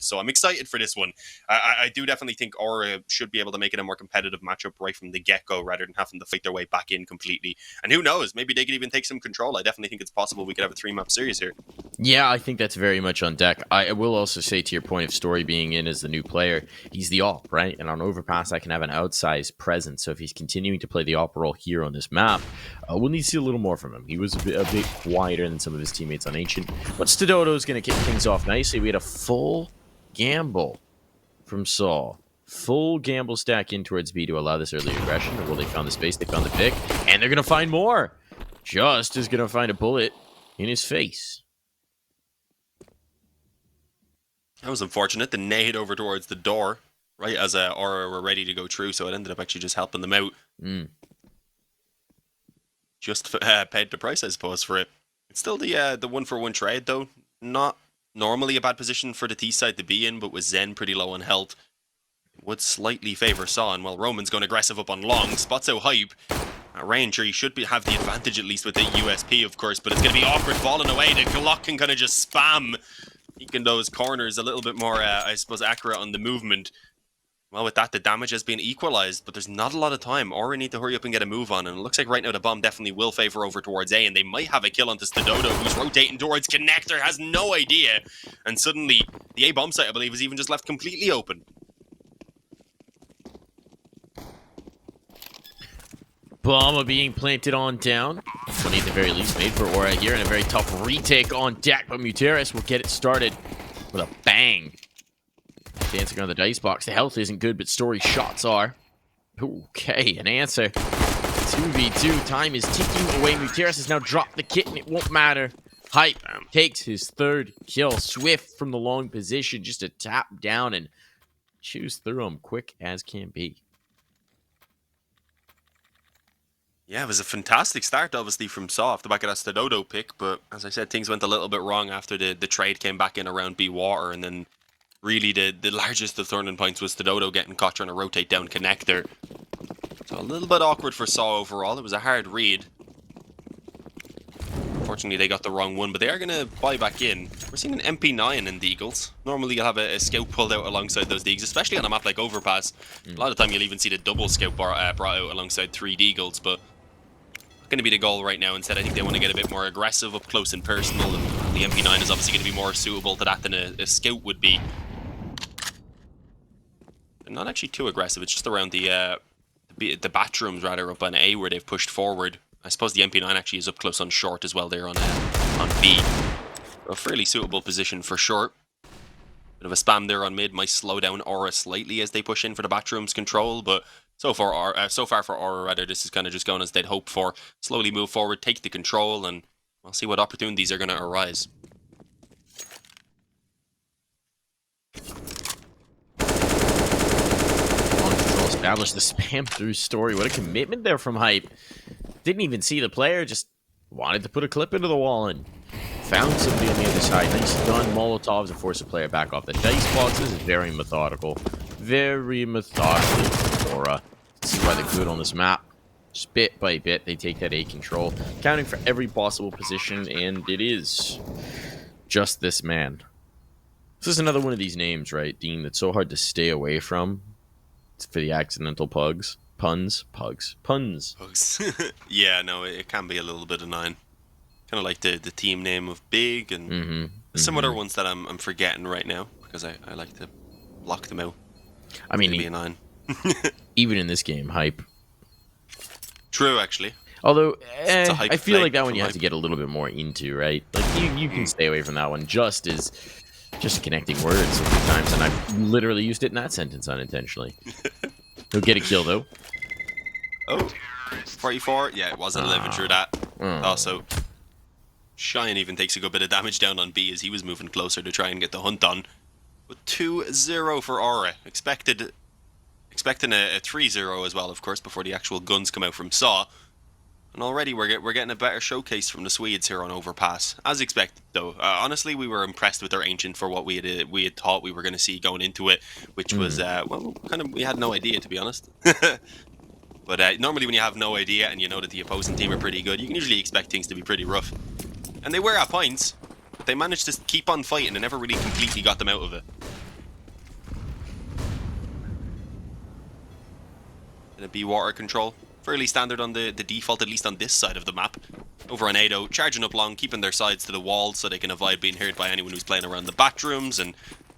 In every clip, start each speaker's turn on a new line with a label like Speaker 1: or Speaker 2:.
Speaker 1: So I'm excited for this one. I do definitely think Aura should be able to make it a more competitive matchup right from the get-go rather than having to fight their way back in completely. And who knows, maybe they could even take some control. I definitely think it's possible we could have a 3-map series here.
Speaker 2: Yeah, I think that's very much on deck. I will also say, to your point of Story being in as the new player, he's the AWP, right? And on Overpass, I can have an outsized presence. So if he's continuing to play the AWP role here on this map, we'll need to see a little more from him. He was a bit quieter than some of his teammates on Ancient. But Stododo's going to kick things off nicely. We had a full gamble from Saw. Full gamble stack in towards B to allow this early aggression. Well, they found the space, they found the pick, and they're going to find more. Just is going to find a bullet in his face.
Speaker 1: That was unfortunate. The nade over towards the door, right as Aura were ready to go through, so it ended up actually just helping them out. Just paid the price, I suppose, for it. It's still the 1-for-1 trade, though. Not normally a bad position for the T side to be in, but with Zen pretty low on health, would slightly favour Saw. And while Roman's going aggressive up on long, spots out Hype. Ranger, he should have the advantage at least with the USP, of course, but it's going to be awkward falling away. The Glock can kind of just spam, making those corners a little bit more, I suppose, accurate on the movement. Well, with that, the damage has been equalized, but there's not a lot of time. Aura need to hurry up and get a move on, and it looks like right now the bomb definitely will favor over towards A, and they might have a kill onto Stododo, who's rotating towards Connector, has no idea, and suddenly the A bomb site, I believe, is even just left completely open.
Speaker 2: Bomb being planted on down. 20 at the very least made for Aura here, and a very tough retake on deck, but Muteris will get it started with a bang. Dancing on the dice box. The health isn't good, but Story shots are. Okay, an answer. 2v2. Time is ticking away. Muteris has now dropped the kit, and it won't matter. Hype takes his third kill. Swift from the long position, just to tap down and choose through him quick as can be.
Speaker 1: Yeah, it was a fantastic start, obviously, from Saw off the back of that Stododo pick, but as I said, things went a little bit wrong after the trade came back in around B Water, and then really the largest of turning points was Stododo getting caught trying to rotate down Connector. So a little bit awkward for Saw overall. It was a hard read. Unfortunately, they got the wrong one, but they are going to buy back in. We're seeing an MP9 in Deagles. Normally, you'll have a scout pulled out alongside those Deagles, especially on a map like Overpass. A lot of the time, you'll even see the double scout brought out alongside 3 Deagles, but going to be the goal right now. Instead, I think they want to get a bit more aggressive up close and personal, and the MP9 is obviously going to be more suitable to that than a scout would be. They're not actually too aggressive. It's just around the bathrooms rather up on A where they've pushed forward. I suppose the MP9 actually is up close on short as well there on B. A fairly suitable position for short. Bit of a spam there on mid might slow down Aura slightly as they push in for the bathrooms control, but so far for Aura, rather, this is kind of just going as they'd hoped for. Slowly move forward, take the control, and we'll see what opportunities are going to arise.
Speaker 2: Establish the spam through Story. What a commitment there from Hype. Didn't even see the player, just wanted to put a clip into the wall and found somebody on the other side. Nice done. Molotovs to force a player back off the dice boxes. Very methodical. Very methodically for Aura. See why they're good on this map. Just bit by bit, they take that A control, counting for every possible position, and it is just this man. This is another one of these names, right, Dean, that's so hard to stay away from. It's for the accidental puns.
Speaker 1: Yeah, no, it can be a little bit annoying. Kind of like the team name of Big, and some other ones that I'm forgetting right now, because I like to block them out.
Speaker 2: I mean,
Speaker 1: be annoying.
Speaker 2: Even in this game, Hype.
Speaker 1: True, actually.
Speaker 2: Although, I feel like that one you have to get a little bit more into, right? Like, you can stay away from that one just connecting words sometimes, and I've literally used it in that sentence unintentionally. He'll get a kill, though.
Speaker 1: Oh, 44? Yeah, it wasn't living through that. Also, Cheyenne even takes a good bit of damage down on B as he was moving closer to try and get the hunt on. But 2-0 for Aura. Expecting a 3-0 as well, of course, before the actual guns come out from Saw. And already we're getting a better showcase from the Swedes here on Overpass, as expected. Though honestly, we were impressed with their Ancient for what we had thought we were going to see going into it, which was well, we had no idea, to be honest. But normally when you have no idea and you know that the opposing team are pretty good, you can usually expect things to be pretty rough. And they were at points, but they managed to keep on fighting and never really completely got them out of it. Gonna be water control. Fairly standard on the default, at least on this side of the map. Over on Ado, charging up long, keeping their sides to the wall so they can avoid being heard by anyone who's playing around the bathrooms, and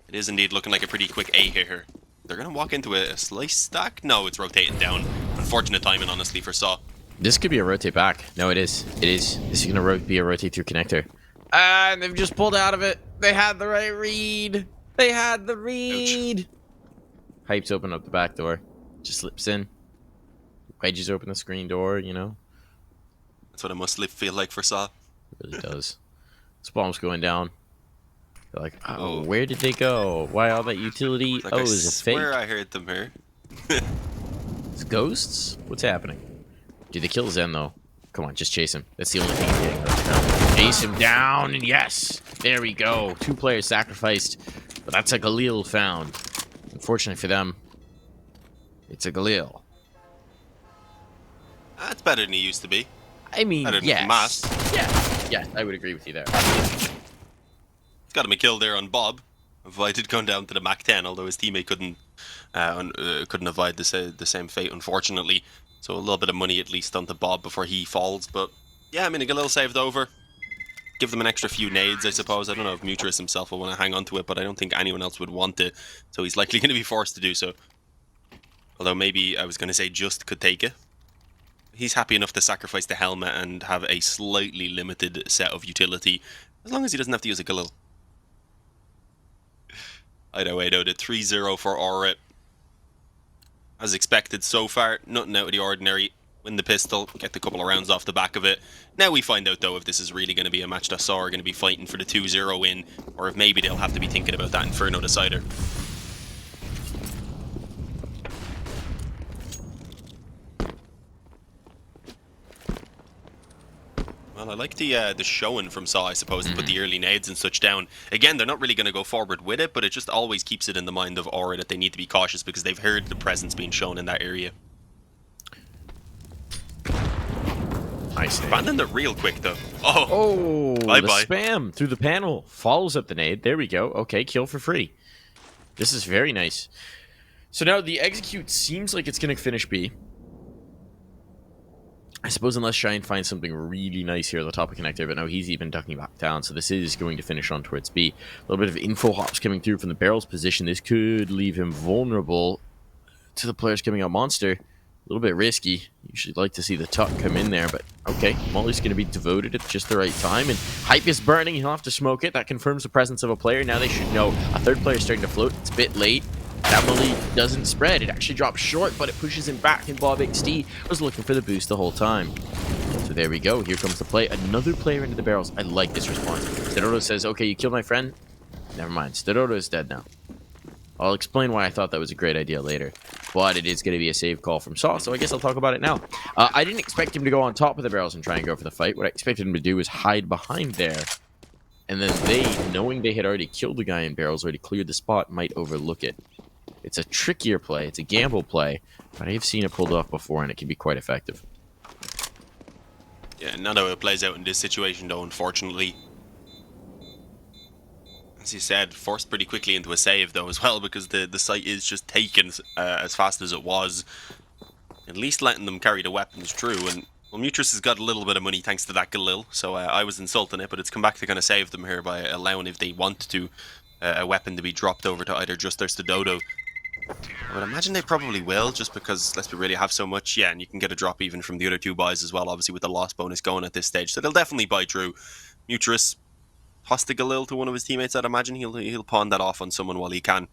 Speaker 1: it is indeed looking like a pretty quick A here. They're gonna walk into a slice stack? No, it's rotating down. Unfortunate timing, honestly, for Saw.
Speaker 2: This could be a rotate back. No, it is. It is. This is going to be a rotate through connector. And they've just pulled out of it. They had the right read. They had the read. Ouch. Hype's open up the back door. Just slips in. Wedges open the screen door, you know.
Speaker 1: That's what it must feel like for Saw.
Speaker 2: It really does. This bomb's going down. They're like, oh, where did they go? Why all that utility?
Speaker 1: Like,
Speaker 2: oh, is it fake?
Speaker 1: I swear I heard them here.
Speaker 2: It's ghosts? What's happening? Dude, they kill Zen, though. Come on, just chase him. That's the only thing he's getting right. Chase him down, and yes! There we go. 2 players sacrificed, but that's a Galil found. Unfortunately for them, it's a Galil.
Speaker 1: That's better than he used to be.
Speaker 2: I mean,
Speaker 1: better than
Speaker 2: yes.
Speaker 1: Mass.
Speaker 2: Yeah, I would agree with you there.
Speaker 1: He's got him a kill there on Bob. Avoided going down to the Mac 10, although his teammate couldn't avoid the same fate, unfortunately. So a little bit of money at least onto Bob before he falls. But yeah, I mean, a little saved over. Give them an extra few nades, I suppose. I don't know if Mutrus himself will want to hang on to it, but I don't think anyone else would want it. So he's likely going to be forced to do so. Although maybe, I was going to say, just could take it. He's happy enough to sacrifice the helmet and have a slightly limited set of utility, as long as he doesn't have to use a Galil. Ado did 3-0 for Aura. As expected so far, nothing out of the ordinary. Win the pistol, get the couple of rounds off the back of it. Now we find out, though, if this is really going to be a match that Saw are going to be fighting for the 2-0 win, or if maybe they'll have to be thinking about that Inferno decider. Well, I like the showing from Saw, I suppose, to put the early nades and such down. Again, they're not really going to go forward with it, but it just always keeps it in the mind of Aura that they need to be cautious because they've heard the presence being shown in that area.
Speaker 2: Nice.
Speaker 1: Abandoned it real quick, though.
Speaker 2: Oh,
Speaker 1: bye-bye.
Speaker 2: The spam through the panel. Follows up the nade. There we go. Okay, kill for free. This is very nice. So now the execute seems like it's going to finish B. I suppose unless Shine finds something really nice here at the top of connector, but no, he's even ducking back down, so this is going to finish on towards B. A little bit of info hops coming through from the barrel's position. This could leave him vulnerable to the players coming out Monster. A little bit risky. Usually like to see the tuck come in there, but okay. Molly's going to be devoted at just the right time, and Hype is burning. He'll have to smoke it. That confirms the presence of a player. Now they should know a third player is starting to float. It's a bit late. That Molly doesn't spread. It actually drops short, but it pushes him back, and Bob XD was looking for the boost the whole time. So there we go. Here comes the play. Another player into the barrels. I like this response. Steroto says, okay, you killed my friend? Never mind. Steroto is dead now. I'll explain why I thought that was a great idea later. But it is going to be a save call from Saw, so I guess I'll talk about it now. I didn't expect him to go on top of the barrels and try and go for the fight. What I expected him to do was hide behind there. And then they, knowing they had already killed the guy in barrels, already cleared the spot, might overlook it. It's a trickier play. It's a gamble play. But I've seen it pulled off before, and it can be quite effective.
Speaker 1: Yeah, not how it plays out in this situation, though, unfortunately. As you said, forced pretty quickly into a save, though, as well, because the site is just taken as fast as it was. At least letting them carry the weapons through, and well, Mutrus has got a little bit of money thanks to that Galil, so I was insulting it, but it's come back to kind of save them here by allowing, if they want to, a weapon to be dropped over to either Just or Dodo. I would imagine they probably will, just because, let's be really, have so much, yeah, and you can get a drop even from the other 2 buys as well, obviously with the loss bonus going at this stage, so they'll definitely buy through. Mutrus tossed the Galil to one of his teammates, I'd imagine. He'll pawn that off on someone while he can.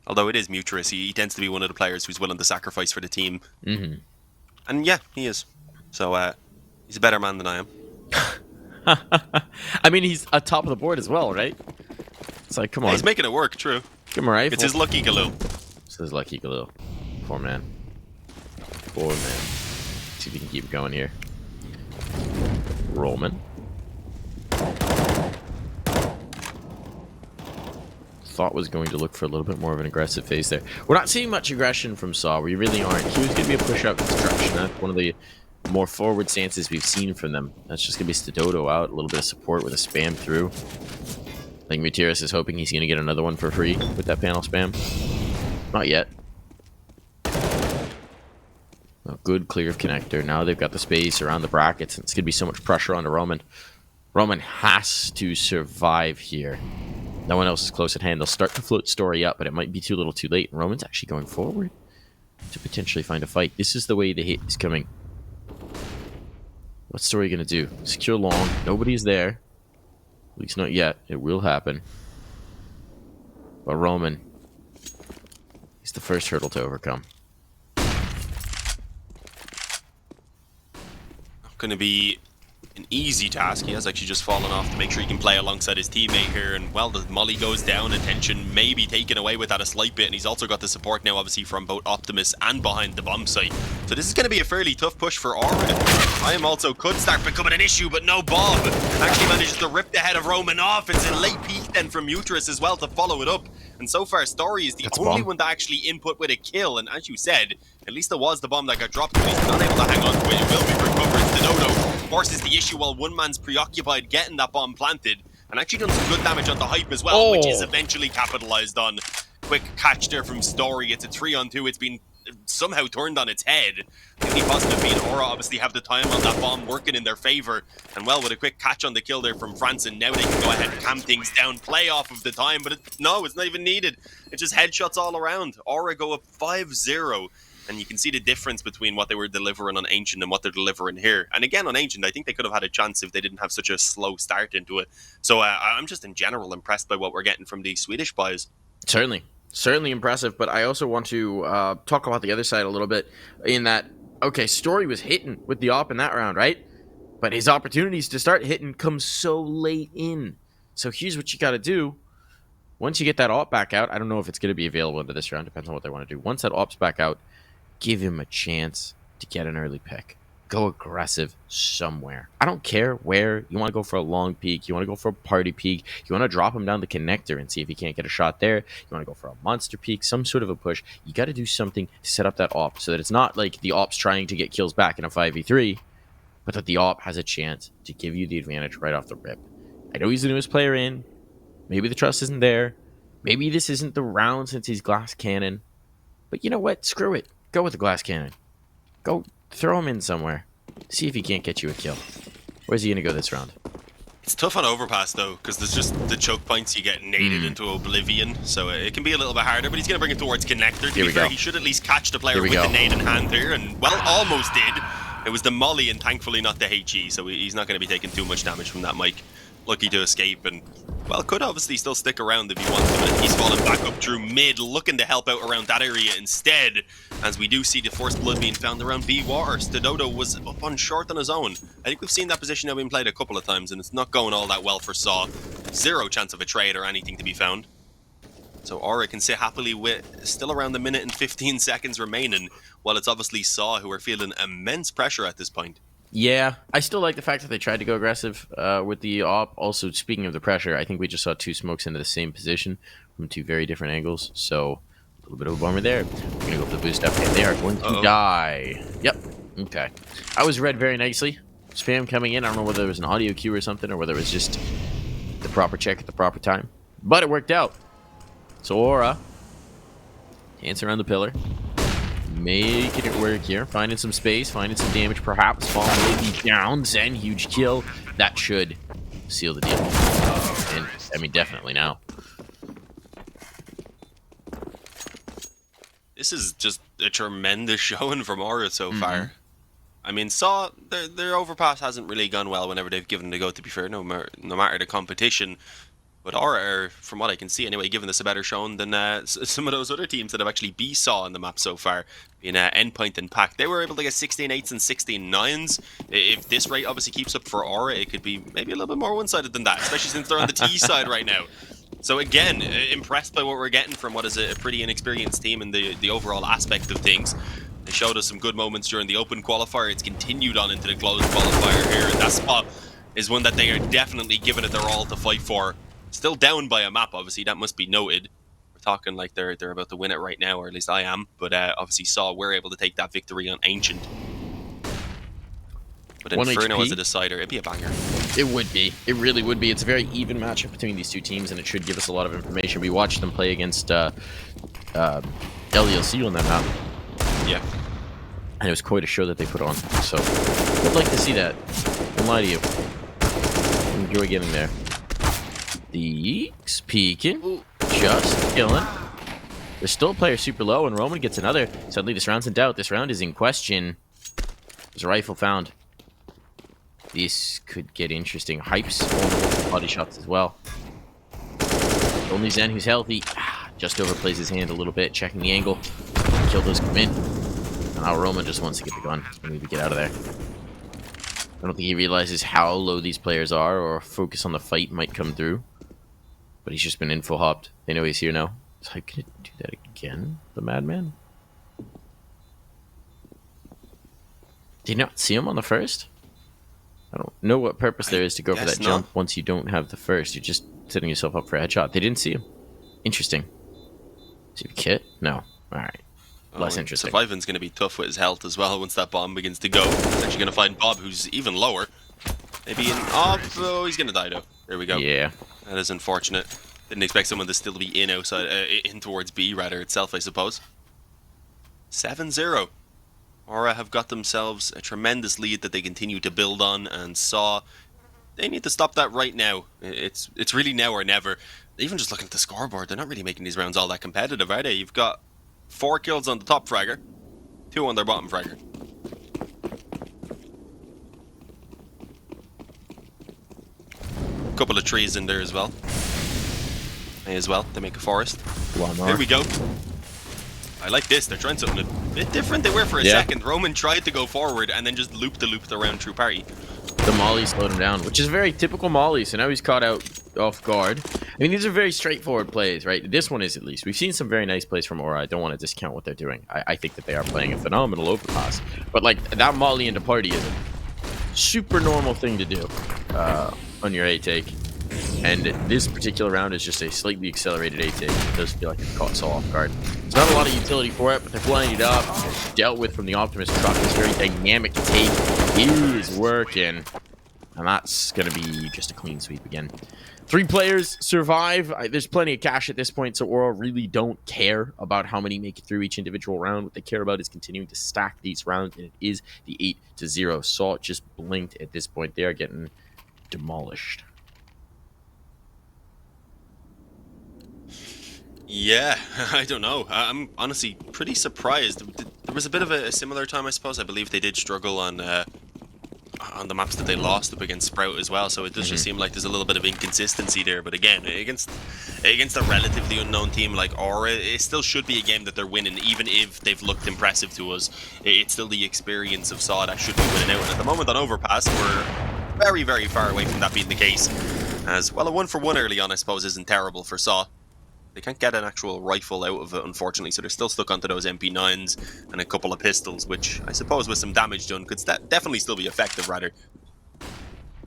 Speaker 1: Although it is Mutrus, he tends to be one of the players who's willing to sacrifice for the team. And yeah, he is. So, he's a better man than I am.
Speaker 2: I mean, he's at top of the board as well, right? It's like, come on.
Speaker 1: Yeah, he's making it work, true.
Speaker 2: Come on, right?
Speaker 1: It's his lucky Galil.
Speaker 2: It's his lucky Galil. Poor man. Poor man. See if we can keep going here. Roman. Thought was going to look for a little bit more of an aggressive phase there. We're not seeing much aggression from Saw. We really aren't. He was going to be a push-out construction. That's one of the more forward stances we've seen from them. That's just going to be Stododo out. A little bit of support with a spam through. I think Mutiris is hoping he's going to get another one for free with that panel spam. Not yet. good clear of connector. Now they've got the space around the brackets, and it's going to be so much pressure onto Roman. Roman has to survive here. No one else is close at hand. They'll start to float Story up, but it might be too little too late. And Roman's actually going forward to potentially find a fight. This is the way the hit is coming. What's Story going to do? Secure long. Nobody's there. At least not yet. It will happen. But Roman, he's the first hurdle to overcome.
Speaker 1: Going to be an easy task. He has actually just fallen off to make sure he can play alongside his teammate here, and well, the molly goes down, attention may be taken away with that a slight bit, and he's also got the support now obviously from both Optimus and behind the bomb site. So this is going to be a fairly tough push for Aura. IEM also could start becoming an issue, but no, Bob actually manages to rip the head of Roman off. It's a late peek then from Uterus as well to follow it up, and so far Story is the only one that actually input with a kill, and as you said, at least there was the bomb that got dropped, but he's not able to hang on to it. It will be recovered. Dodo forces the issue while one man's preoccupied getting that bomb planted, and actually done some good damage on the hype as well, which is eventually capitalized on. Quick catch there from Story. It's a 3-on-2. It's been somehow turned on its head. The only positive being Aura obviously have the time on that bomb working in their favor, and well, with a quick catch on the kill there from Franson, now they can go ahead and cam things down, play off of the time, but no, it's not even needed. It's just headshots all around. Aura go up 5-0. And you can see the difference between what they were delivering on Ancient and what they're delivering here. And again, on Ancient, I think they could have had a chance if they didn't have such a slow start into it. So I'm just in general impressed by what we're getting from the Swedish boys.
Speaker 2: Certainly impressive. But I also want to talk about the other side a little bit in that, okay, Story was hitting with the op in that round, right? But his opportunities to start hitting come so late in. So here's what you got to do. Once you get that op back out, I don't know if it's going to be available into this round. Depends on what they want to do. Once that op's back out, give him a chance to get an early pick. Go aggressive somewhere. I don't care where. You want to go for a long peek. You want to go for a party peek. You want to drop him down the connector and see if he can't get a shot there. You want to go for a monster peek, some sort of a push. You got to do something to set up that op so that it's not like the op's trying to get kills back in a 5v3, but that the op has a chance to give you the advantage right off the rip. I know he's the newest player in. Maybe the trust isn't there. Maybe this isn't the round since he's glass cannon. But you know what? Screw it. Go with the glass cannon. Go throw him in somewhere. See if he can't get you a kill. Where's he going to go this round?
Speaker 1: It's tough on Overpass, though, because there's just the choke points you get naded into oblivion, so it can be a little bit harder, but he's going to bring it towards Connector. To be fair, he should at least catch the player with the nade in hand here, and, well, almost did. It was the molly and thankfully not the HE, so he's not going to be taking too much damage from that Mike. Lucky to escape, and, well, could obviously still stick around if he wants to, but he's falling back up through mid, looking to help out around that area instead, as we do see the first blood being found around B water. Stododo was up on short on his own. I think we've seen that position now being played a couple of times, and it's not going all that well for Saw. Zero chance of a trade or anything to be found. So Aura can sit happily with still around the minute and 15 seconds remaining, while it's obviously Saw who are feeling immense pressure at this point.
Speaker 2: Yeah, I still like the fact that they tried to go aggressive with the op. Also, speaking of the pressure, I think we just saw two smokes into the same position from two very different angles. So, a little bit of a bummer there. We're going to go for the boost up, and they are going to die. Yep. Okay. I was read very nicely. Spam coming in. I don't know whether it was an audio cue or something, or whether it was just the proper check at the proper time. But it worked out. So, Aura, dance around the pillar. Making it work here. Finding some space. Finding some damage, perhaps. Falling maybe down. Zen, huge kill. That should seal the deal. And, I mean, definitely now.
Speaker 1: This is just a tremendous showing from Aura so far. I mean, Saw, their Overpass hasn't really gone well whenever they've given it a go, to be fair, no matter the competition. But Aura are, from what I can see anyway, giving this a better showing than some of those other teams that have actually beat Saw on the map so far. In Endpoint and Pack, they were able to get 16-8s and 16-9s. If this rate obviously keeps up for Aura, it could be maybe a little bit more one-sided than that, especially since they're on the T side right now. So again, impressed by what we're getting from what is a pretty inexperienced team in the overall aspect of things. They showed us some good moments during the open qualifier. It's continued on into the closed qualifier here, and that spot is one that they are definitely giving it their all to fight for. Still down by a map, obviously, that must be noted. We're talking like they're about to win it right now, or at least I am. But obviously Saw we're able to take that victory on Ancient. But Inferno as a decider, it'd be a banger.
Speaker 2: It would be. It really would be. It's a very even matchup between these two teams, and it should give us a lot of information. We watched them play against LELC on that map.
Speaker 1: Yeah.
Speaker 2: And it was quite a show that they put on. So, I'd like to see that. Don't lie to you. Enjoy getting there. The Eeks peeking. Just killing. There's still a player super low, and Roman gets another. Suddenly, this round's in doubt. This round is in question. There's a rifle found. This could get interesting. Hype's on body shots as well. Only Zen, who's healthy, just overplays his hand a little bit, checking the angle. Kill does come in. And now Roman just wants to get the gun and maybe get out of there. I don't think he realizes how low these players are, or focus on the fight might come through. But he's just been info hopped. They know he's here now. Is Hype gonna do that again? The madman? Did you not see him on the first? I don't know what purpose there is to go for that jump once you don't have the first. You're just setting yourself up for a headshot. They didn't see him. Interesting. See the kit? No. Alright. Less interesting.
Speaker 1: Surviving's going to be tough with his health as well once that bomb begins to go. He's actually going to find Bob, who's even lower. Maybe in... Oh, he's going to die, though. There we go.
Speaker 2: Yeah.
Speaker 1: That is unfortunate. Didn't expect someone to still be in towards B, rather, itself, I suppose. 7-0. Aura have got themselves a tremendous lead that they continue to build on, and Saw, they need to stop that right now. It's really now or never. Even just looking at the scoreboard, they're not really making these rounds all that competitive, are they? You've got 4 kills on the top fragger, 2 on their bottom fragger. Couple of trees in there as well. May as well, they make a forest.
Speaker 2: One more.
Speaker 1: Here we go. I like this. They're trying something a bit different. They were for a second. Roman tried to go forward and then just looped the round through party.
Speaker 2: The Molly slowed him down, which is very typical Molly. So now he's caught out off guard. I mean, these are very straightforward plays, right? This one is, at least. We've seen some very nice plays from Aura. I don't want to discount what they're doing. I think that they are playing a phenomenal overpass. But, like, that Molly into party is a super normal thing to do on your A-take. And this particular round is just a slightly accelerated A-take. It does feel like it caught Saul off guard. There's not a lot of utility for it, but they're blowing it up. It's dealt with from the Optimus truck. This very dynamic take is working. And that's going to be just a clean sweep again. 3 players survive. There's plenty of cash at this point, so Aura really don't care about how many make it through each individual round. What they care about is continuing to stack these rounds, and it is the 8-0. Saw just blinked at this point. They are getting demolished.
Speaker 1: Yeah, I don't know. I'm honestly pretty surprised. There was a bit of a similar time, I suppose. I believe they did struggle on the maps that they lost up against Sprout as well, so it does just seem like there's a little bit of inconsistency there. But again, against a relatively unknown team like Aura, it still should be a game that they're winning, even if they've looked impressive to us. It's still the experience of Saw that should be winning out. And at the moment on Overpass, we're very, very far away from that being the case. As well, a 1-for-1 early on, I suppose, isn't terrible for Saw. They can't get an actual rifle out of it, unfortunately, so they're still stuck onto those MP9s and a couple of pistols, which I suppose with some damage done could definitely still be effective, rather.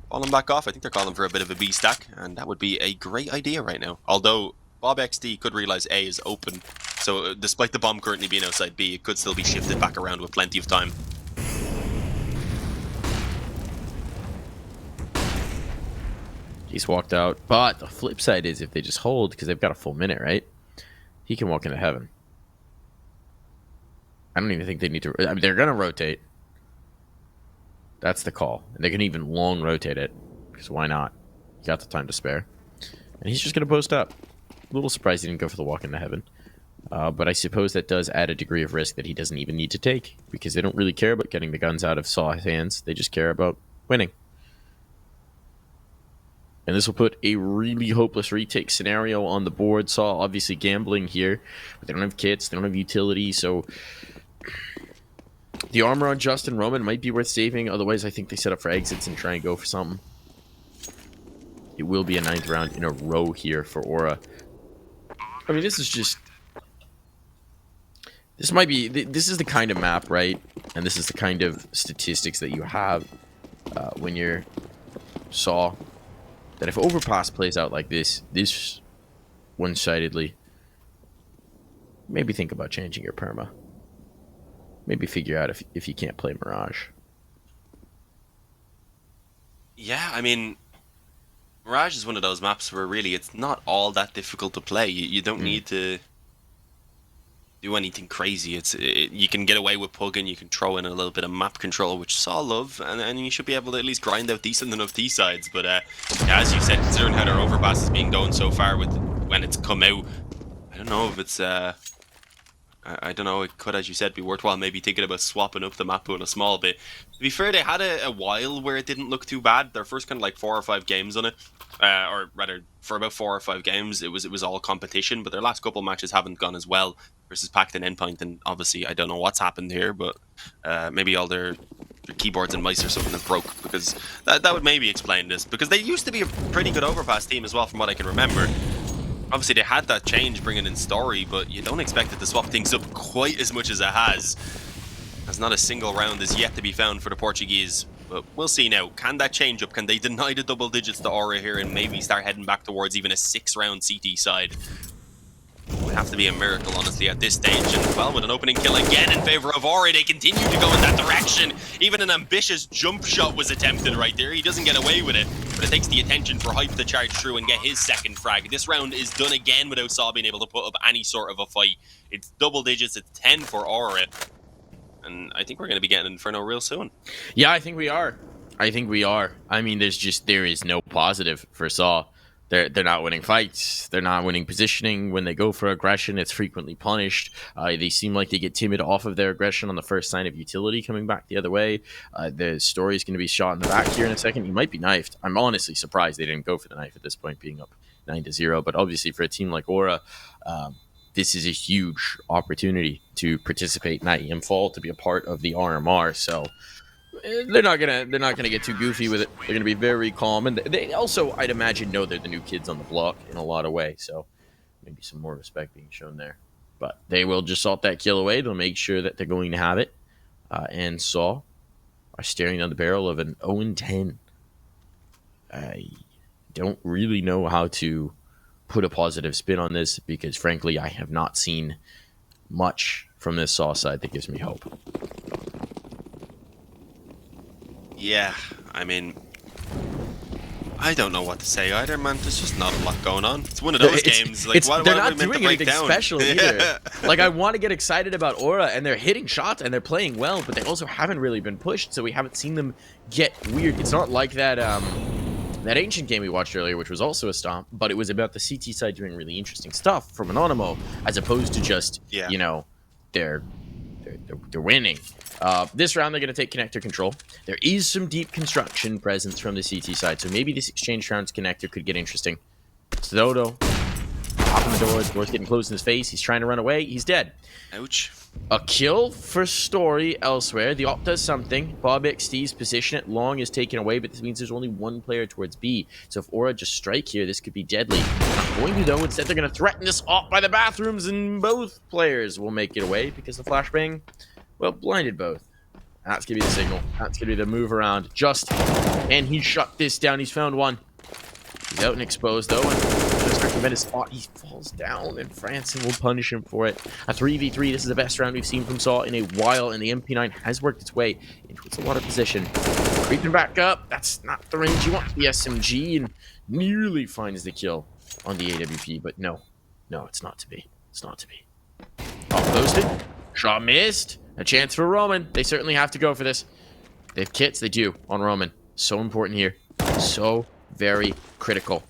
Speaker 1: Falling back off, I think they're calling for a bit of a B stack, and that would be a great idea right now. Although, Bob XD could realize A is open, so despite the bomb currently being outside B, it could still be shifted back around with plenty of time.
Speaker 2: He's walked out, but the flip side is if they just hold, because they've got a full minute, right? He can walk into heaven. I don't even think they need to... I mean, they're going to rotate. That's the call. And they can even long rotate it, because why not? You got the time to spare. And he's just going to post up. A little surprised he didn't go for the walk into heaven. But I suppose that does add a degree of risk that he doesn't even need to take, because they don't really care about getting the guns out of Saw's hands. They just care about winning. And this will put a really hopeless retake scenario on the board. Saw obviously gambling here, but they don't have kits, they don't have utility, so the armor on Justin Roman might be worth saving. Otherwise, I think they set up for exits and try and go for something. It will be a 9th round in a row here for Aura. I mean, this is just... This might be... This is the kind of map, right? And this is the kind of statistics that you have when you're Saw. That if Overpass plays out like this one-sidedly, maybe think about changing your perma. Maybe figure out if you can't play Mirage.
Speaker 1: Yeah, I mean, Mirage is one of those maps where really it's not all that difficult to play. You don't need to do anything crazy. You can get away with pugging, you can throw in a little bit of map control, which Saw love, and you should be able to at least grind out decent enough T-sides. But yeah, as you said, considering how their Overpass has been going so far with when it's come out, I don't know if it's I don't know, it could, as you said, be worthwhile maybe thinking about swapping up the map pool a small bit. To be fair, they had a while where it didn't look too bad. Their first kind of like 4 or 5 games on it, or rather, for about 4 or 5 games, it was all competition. But their last couple matches haven't gone as well versus Pact and Endpoint. And obviously, I don't know what's happened here, but maybe all their keyboards and mice or something have broke, because that would maybe explain this. Because they used to be a pretty good Overpass team as well, from what I can remember. Obviously, they had that change bringing in Story, but you don't expect it to swap things up quite as much as it has. As not a single round is yet to be found for the Portuguese. But we'll see now. Can that change up? Can they deny the double digits to Aura here and maybe start heading back towards even a 6-round CT side? It would have to be a miracle, honestly, at this stage. And, well, with an opening kill again in favor of Aura, they continue to go in that direction. Even an ambitious jump shot was attempted right there. He doesn't get away with it, but it takes the attention for Hype to charge through and get his second frag. This round is done again without Saw being able to put up any sort of a fight. It's double digits, it's 10 for Aura. And I think we're going to be getting Inferno real soon.
Speaker 2: Yeah, I think we are. I mean, there is no positive for Saw. They're not winning fights. They're not winning positioning. When they go for aggression, it's frequently punished. They seem like they get timid off of their aggression on the first sign of utility coming back the other way. The Story's going to be shot in the back here in a second. He might be knifed. I'm honestly surprised they didn't go for the knife at this point, being up 9-0. But obviously for a team like Aura, this is a huge opportunity to participate in IEM Fall, to be a part of the RMR. So they're not gonna get too goofy with it. They're gonna be very calm, and they also, I'd imagine, know they're the new kids on the block in a lot of ways. So maybe some more respect being shown there. But they will just salt that kill away. They'll make sure that they're going to have it. And Saw are staring down the barrel of an 0-10. I don't really know how to put a positive spin on this, because frankly, I have not seen much from this Saw side that gives me hope.
Speaker 1: Yeah, I mean, I don't know what to say either, man. There's just not a lot going on. It's one of those games. Like, what
Speaker 2: they're
Speaker 1: are
Speaker 2: not
Speaker 1: we meant
Speaker 2: doing
Speaker 1: to break
Speaker 2: anything
Speaker 1: down?
Speaker 2: special either. Like, I want to get excited about Aura, and they're hitting shots, and they're playing well, but they also haven't really been pushed, so we haven't seen them get weird. It's not like that that Ancient game we watched earlier, which was also a stomp, but it was about the CT side doing really interesting stuff from Anonymous, as opposed to just, you know, they're winning. This round, they're going to take connector control. There is some deep construction presence from the CT side, so maybe this exchange rounds connector could get interesting. Dodo, popping the door. The door's getting closed in his face. He's trying to run away. He's dead.
Speaker 1: Ouch.
Speaker 2: A kill for Story elsewhere. The op does something. Bob XD's position at long is taken away, but this means there's only one player towards B. So if Aura just strike here, this could be deadly. Not going to, though. Instead, they're going to threaten this op by the bathrooms, and both players will make it away because the flashbang, well, blinded both. That's going to be the signal. That's going to be the move around. And he shut this down. He's found one. He's out and exposed, though, and just recommend his spot. He falls down, and Franson will punish him for it. A 3v3. This is the best round we've seen from Saw in a while, and the MP9 has worked its way into a lot of position. Creeping back up. That's not the range you want. The SMG, and nearly finds the kill on the AWP, but no, it's not to be. It's not to be. Posted. Shot missed. A chance for Roman. They certainly have to go for this. They have kits. They do on Roman. So important here. So very critical.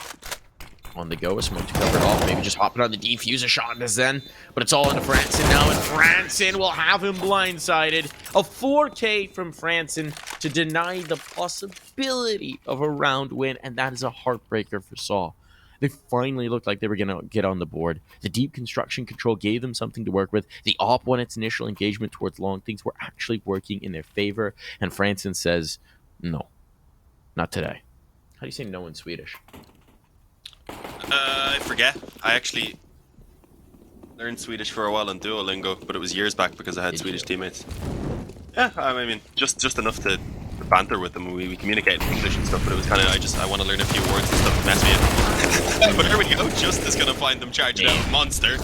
Speaker 2: On the go, a smoke to cover it off. Maybe just hopping on the defuse, a shot into Zen. But it's all into Franson now, and Franson will have him blindsided. A 4K from Franson to deny the possibility of a round win, and that is a heartbreaker for Saw. They finally looked like they were going to get on the board. The deep construction control gave them something to work with. The op won its initial engagement towards long. Things were actually working in their favor. And Franson says, no, not today. How do you say no in Swedish?
Speaker 1: I forget. I actually learned Swedish for a while on Duolingo, but it was years back because I had Swedish teammates. Yeah, I mean, just enough to banter with them. We communicate in English and stuff, but it was kind of, I want to learn a few words and stuff to mess with you. But there we go. Justice going to find them charging out Monster.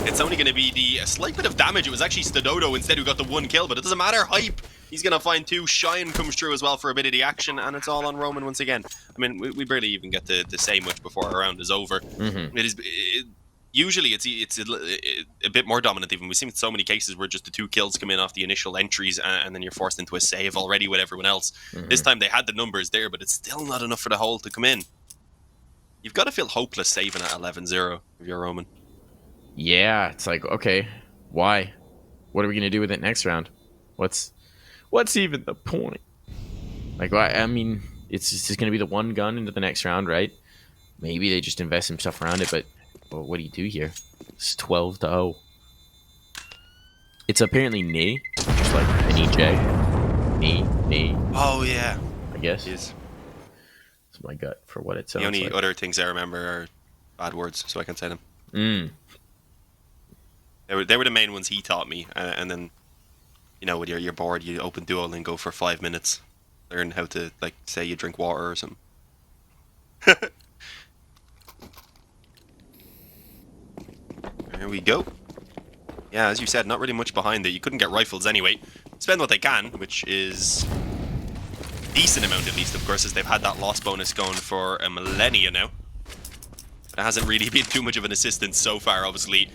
Speaker 1: It's only going to be a slight bit of damage. It was actually Stododo instead who got the one kill, but it doesn't matter. Hype. He's going to find two. Shine comes through as well for a bit of the action, and it's all on Roman once again. I mean, we barely even get to say much before our round is over.
Speaker 2: Mm-hmm.
Speaker 1: usually it's a bit more dominant. Even we've seen so many cases where just the 2 kills come in off the initial entries, and then you're forced into a save already with everyone else. This time they had the numbers there, but it's still not enough for the whole to come in. You've got to feel hopeless saving at 11-0 if you're Roman.
Speaker 2: Yeah, it's like, okay, why? What are we gonna do with it next round? What's even the point? Like, I mean, it's just gonna be the one gun into the next round, right? Maybe they just invest some stuff around it, but what do you do here? It's 12-0. It's apparently knee, just like an EJ. Knee.
Speaker 1: Oh yeah,
Speaker 2: I guess.
Speaker 1: It's
Speaker 2: my gut for what it sounds
Speaker 1: the only
Speaker 2: like.
Speaker 1: other things I remember are bad words, so I can say them. They were the main ones he taught me, and then, you know, when you're bored, you open Duolingo for 5 minutes, learn how to, like, say you drink water or something. There we go. Yeah, as you said, not really much behind it. You couldn't get rifles anyway. Spend what they can, which is a decent amount at least, of course, as they've had that loss bonus going for a millennia now. But it hasn't really been too much of an assistance so far, obviously.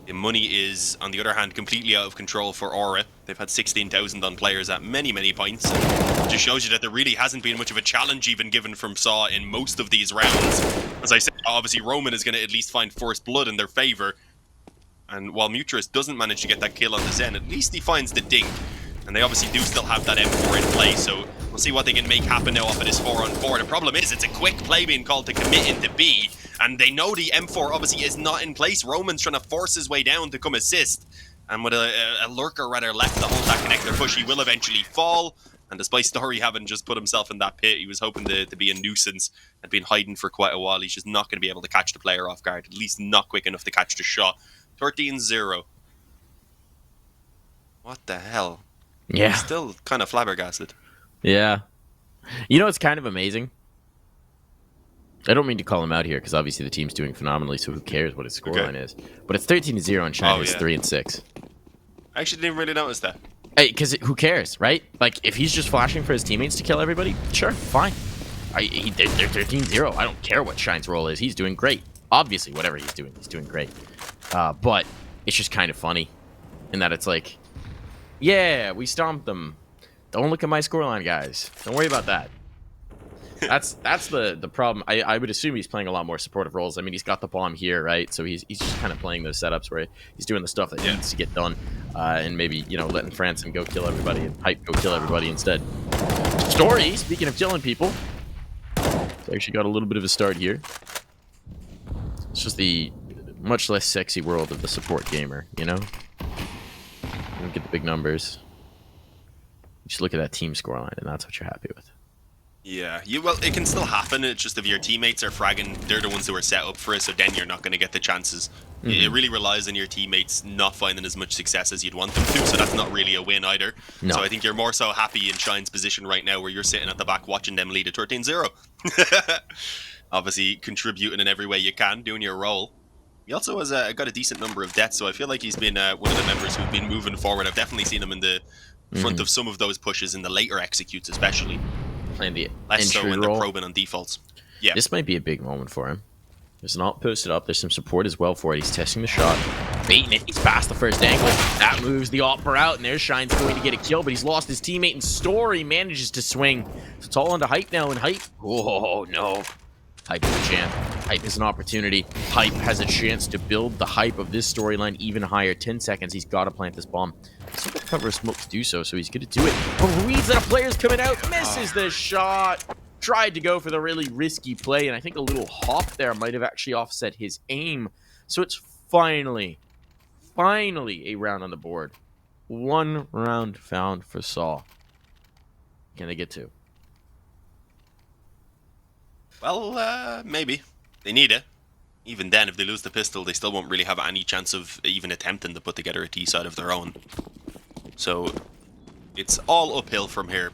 Speaker 1: The money is, on the other hand, completely out of control for Aura. They've had 16,000 on players at many, many points. It just shows you that there really hasn't been much of a challenge even given from Saw in most of these rounds. As I said, obviously Roman is going to at least find first blood in their favor. And while Mutris doesn't manage to get that kill on the Zen, at least he finds the dink. And they obviously do still have that M4 in play, so we'll see what they can make happen now off of this 4-on-4. The problem is, it's a quick play being called to commit into B, and they know the M4 obviously is not in place. Roman's trying to force his way down to come assist, and with a lurker rather left to hold that connector push, he will eventually fall. And despite Story having just put himself in that pit, he was hoping to be a nuisance and been hiding for quite a while. He's just not going to be able to catch the player off guard, at least not quick enough to catch the shot. 13-0. What the hell?
Speaker 2: Yeah.
Speaker 1: I'm still kind of flabbergasted.
Speaker 2: Yeah. You know, it's kind of amazing. I don't mean to call him out here because obviously the team's doing phenomenally, so who cares what his scoreline is? But it's 13-0 and China's 3-6.
Speaker 1: I actually didn't really notice that.
Speaker 2: Hey, because who cares, right? Like, if he's just flashing for his teammates to kill everybody, sure, fine. They're 13-0. I don't care what Shine's role is. He's doing great. Obviously, whatever he's doing great. But it's just kind of funny in that it's like, yeah, we stomped them. Don't look at my scoreline, guys. Don't worry about that. That's the problem. I would assume he's playing a lot more supportive roles. I mean, he's got the bomb here, right? So he's just kind of playing those setups where he's doing the stuff that needs to get done, and maybe, you know, letting Franson go kill everybody and Hype go kill everybody instead. Story, speaking of killing people, he's actually got a little bit of a start here. It's just the much less sexy world of the support gamer, you know? You don't get the big numbers. You just look at that team scoreline, and that's what you're happy with.
Speaker 1: Yeah, well, it can still happen. It's just if your teammates are fragging, they're the ones who are set up for it, so then you're not going to get the chances. It really relies on your teammates not finding as much success as you'd want them to, so that's not really a win either. No. So I think you're more so happy in Shine's position right now, where you're sitting at the back watching them lead at 13-0. Obviously, contributing in every way you can, doing your role. He also has got a decent number of deaths, so I feel like he's been one of the members who've been moving forward. I've definitely seen him in the front of some of those pushes, in the later executes especially.
Speaker 2: Playing the
Speaker 1: less so in the
Speaker 2: role.
Speaker 1: probing on defaults. Yeah.
Speaker 2: This might be a big moment for him. There's an alt posted up. There's some support as well for it. He's testing the shot. Baiting it. He's past the first angle. That moves the alt out, and there's Shine's going to get a kill, but he's lost his teammate, and Story manages to swing. So it's all onto Hype now, and Hype... Oh, no. Hype is a chance. Hype is an opportunity. Hype has a chance to build the hype of this storyline even higher. 10 seconds. He's got to plant this bomb. He's got to cover smoke to do so, so he's going to do it. But reads that a player's coming out. Misses the shot. Tried to go for the really risky play, and I think a little hop there might have actually offset his aim. So it's finally a round on the board. One round found for Saw. Can they get two?
Speaker 1: Well, maybe. They need it. Even then, if they lose the pistol, they still won't really have any chance of even attempting to put together a T-side of their own. So, it's all uphill from here.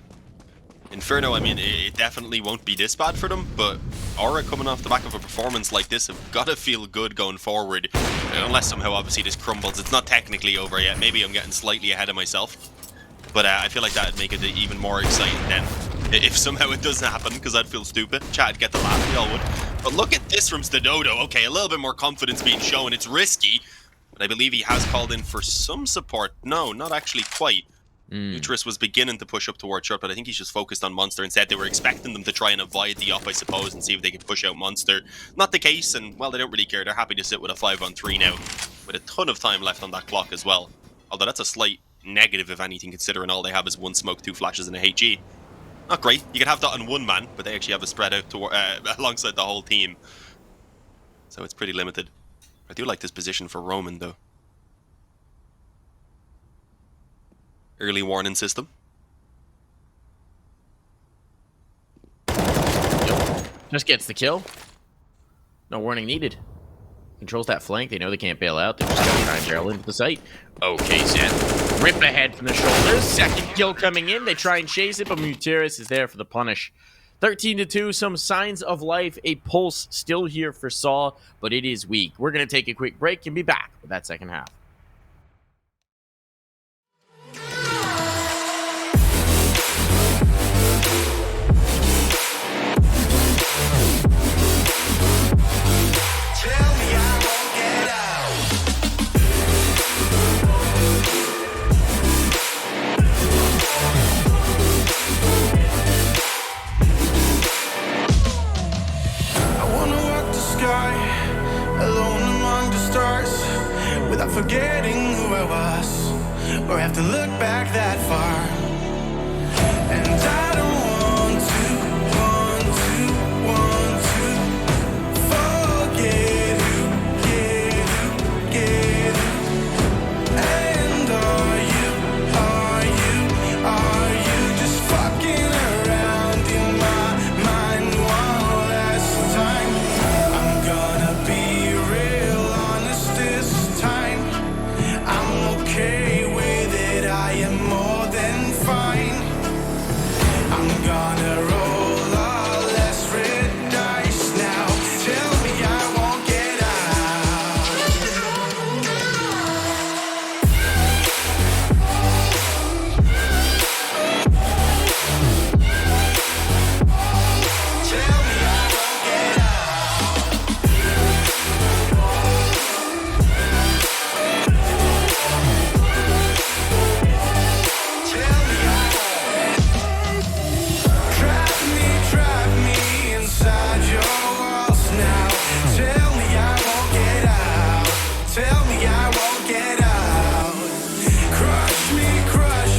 Speaker 1: Inferno, I mean, it definitely won't be this bad for them, but Aura coming off the back of a performance like this have got to feel good going forward. Unless somehow, obviously, this crumbles. It's not technically over yet. Maybe I'm getting slightly ahead of myself. But I feel like that would make it even more exciting then. if somehow it doesn't happen, because I'd feel stupid. Chat, get the laugh, we all would. But look at this from Stadodo. Okay, a little bit more confidence being shown. It's risky, but I believe he has called in for some support. No, not actually quite. Utris was beginning to push up towards short, but I think he's just focused on Monster instead. They were expecting them to try and avoid the up, I suppose, and see if they could push out Monster. Not the case, and, well, they don't really care. They're happy to sit with a 5-on-3 now, with a ton of time left on that clock as well. Although that's a slight negative, if anything, considering all they have is 1 smoke, 2 flashes, and a HE. Not great. You could have that on 1 man, but they actually have a spread out to, alongside the whole team. So it's pretty limited. I do like this position for Roman, though. Early warning system.
Speaker 2: Just gets the kill. No warning needed. Controls that flank. They know they can't bail out. They're just going to try and barrel into the site. Okay, Zen. Rip ahead from the shoulders. Second kill coming in. They try and chase it, but Muteris is there for the punish. 13-2. Some signs of life. A pulse still here for Saw, but it is weak. We're going to take a quick break and be back with that second half.
Speaker 3: Without forgetting who I was, or have to look back that far. And I don't want to forget who, get who. And are you just fucking around in my mind one last time? I'm gonna be real honest this time. I'm okay with it, I am more than fine. I'm gonna roll all less red dice now. Tell me I won't get Tell me I won't get Tell me I Trap me inside your walls now. Tell me I won't get out. Tell me I won't get out. Crush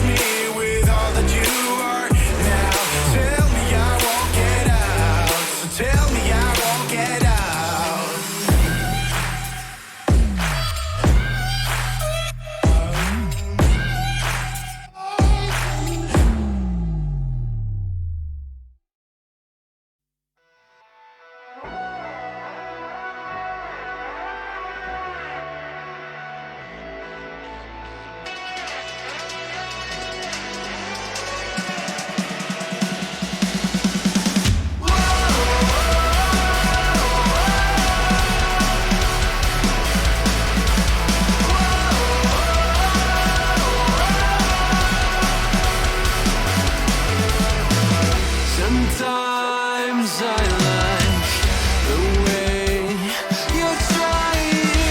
Speaker 3: me with all that you are now. Tell me I won't get out. So tell me I won't get out. Sometimes I like the way you try,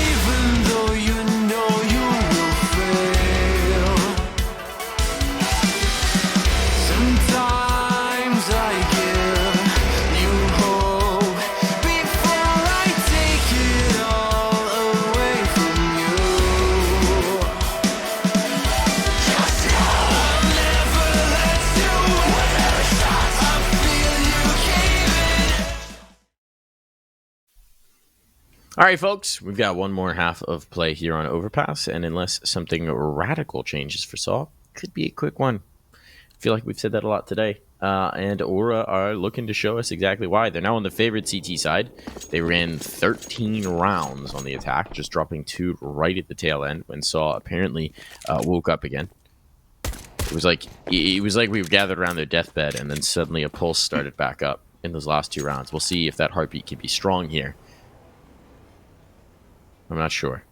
Speaker 3: even though you know you will fail. Sometimes I give you hope before I take it all away from you. I'll never let you win. I feel you caving.
Speaker 2: All right, folks, we've got one more half of play here on Overpass, and unless something radical changes for Saw, could be a quick one. I feel like we've said that a lot today. And Aura are looking to show us exactly why. They're now on the favored CT side. They ran 13 rounds on the attack, just dropping 2 right at the tail end when Saw apparently woke up again. It was like we were gathered around their deathbed, and then suddenly a pulse started back up in those last 2 rounds. We'll see if that heartbeat can be strong here. I'm not sure.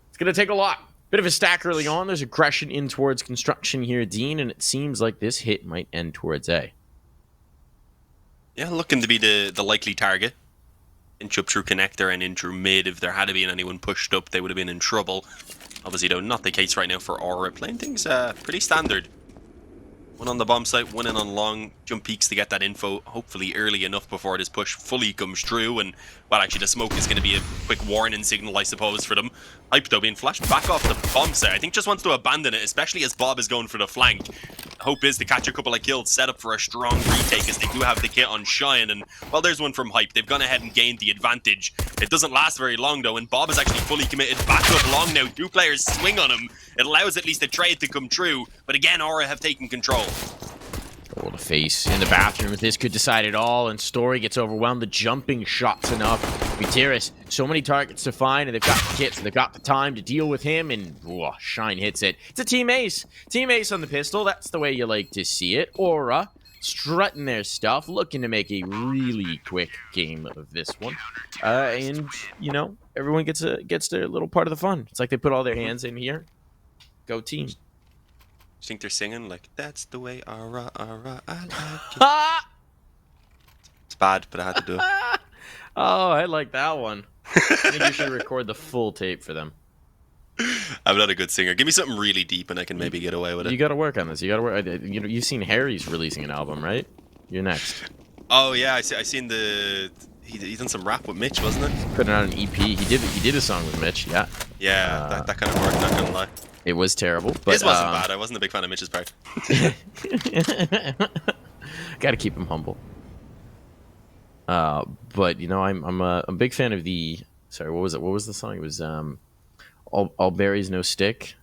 Speaker 2: It's going to take a lot. Bit of a stack early on. There's aggression in towards construction here, Dean, and it seems like this hit might end towards A.
Speaker 1: Yeah, looking to be the likely target. Inch up through connector and in through mid. If there had been anyone pushed up, they would have been in trouble. Obviously, though, not the case right now for Aura. Playing things pretty standard. One on the bomb site, one in on long. Jump peaks to get that info, hopefully early enough before this push fully comes through. And, well, actually, the smoke is going to be a quick warning signal, I suppose, for them. Hype, though, being flashed back off the bomb site. I think just wants to abandon it, especially as Bob is going for the flank. Hope is to catch a couple of kills, set up for a strong retake, as they do have the kit on Shine. And, well, there's one from Hype. They've gone ahead and gained the advantage. It doesn't last very long, though, and Bob is actually fully committed back up long now. 2 players swing on him. It allows at least a trade to come true. But again, Aura have taken control.
Speaker 2: Oh, the face in the bathroom. This could decide it all, and Story gets overwhelmed. The jumping shots enough. Gutierrez, so many targets to find, and they've got the kits, they've got the time to deal with him, and whoa, Shine hits it. It's a team ace. Team ace on the pistol. That's the way you like to see it. Aura strutting their stuff, looking to make a really quick game of this one. And, you know, everyone gets their little part of the fun. It's like they put all their hands in here. Go team.
Speaker 1: You think they're singing like, that's the way Aura, Aura, I like it.
Speaker 2: Ah!
Speaker 1: It's bad, but I had to do it.
Speaker 2: Oh, I like that one. I think you should record the full tape for them.
Speaker 1: I'm not a good singer. Give me something really deep and I can maybe get away with it.
Speaker 2: You got to work on this. You got to work. You know, you've seen Harry's releasing an album, right? You're next.
Speaker 1: Oh yeah, I seen the he done some rap with Mitch, wasn't it?
Speaker 2: Putting out an EP. He did a song with Mitch. Yeah.
Speaker 1: Yeah, that kind of worked. Not gonna lie.
Speaker 2: It was terrible, but
Speaker 1: His wasn't bad. I wasn't a big fan of Mitch's part.
Speaker 2: Got to keep him humble. But you know, I'm a big fan of the. Sorry, what was it? What was the song? It was all berries no stick,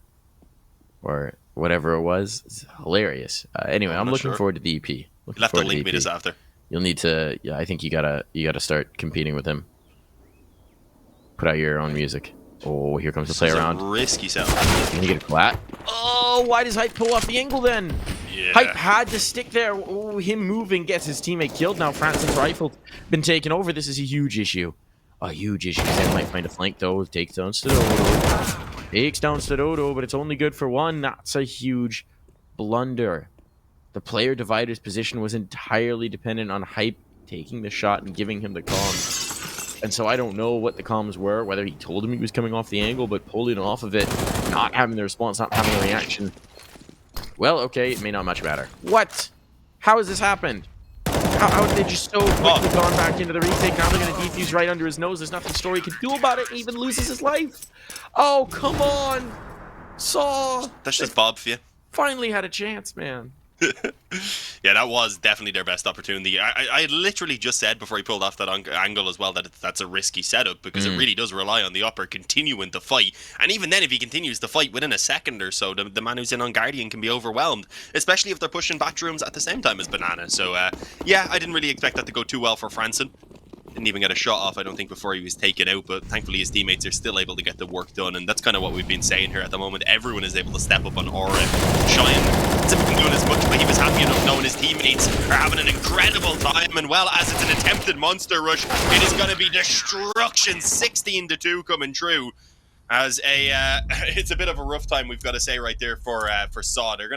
Speaker 2: or whatever it was. It's hilarious. Anyway, I'm looking forward to the EP.
Speaker 1: You'll have to link me this after.
Speaker 2: You'll need to. Yeah, I think you gotta start competing with him. Put out your own music. Oh, here comes the play around.
Speaker 1: Risky sound.
Speaker 2: Can you get a flat? Oh, why does Hype pull off the angle then?
Speaker 1: Yeah.
Speaker 2: Hype had to stick there. Oh, him moving gets his teammate killed. Now Franson's rifle been taken over. This is a huge issue. A huge issue. Zen might find a flank though. Takes down Stadodo. Takes down Stadodo, but it's only good for one. That's a huge blunder. The player divider's position was entirely dependent on Hype taking the shot and giving him the comms. And so I don't know what the comms were, whether he told him he was coming off the angle, but pulling off of it, not having the response, not having a reaction. Well, okay, it may not much matter. What? How has this happened? How did they just so quickly gone back into the retake? Now they're going to defuse right under his nose. There's nothing Story can do about it. He even loses his life. Oh, come on. Saw.
Speaker 1: That's just Bob for you.
Speaker 2: Finally had a chance, man.
Speaker 1: Yeah, that was definitely their best opportunity. I literally just said before he pulled off that angle as well that that's a risky setup because it really does rely on the upper continuing to fight. And even then, if he continues to fight within a second or so, the man who's in on Guardian can be overwhelmed, especially if they're pushing bathrooms at the same time as Banana. So, yeah, I didn't really expect that to go too well for Franson. Didn't even get a shot off, I don't think, before he was taken out, but thankfully his teammates are still able to get the work done, and that's kind of what we've been saying here at the moment. Everyone is able to step up on Aura. Shine hasn't been doing as much, but he was happy enough knowing his teammates are having an incredible time, and well, as it's an attempted monster rush, it is going to be destruction. 16-2 coming true. As a, it's a bit of a rough time, we've got to say right there for Saw. They're going to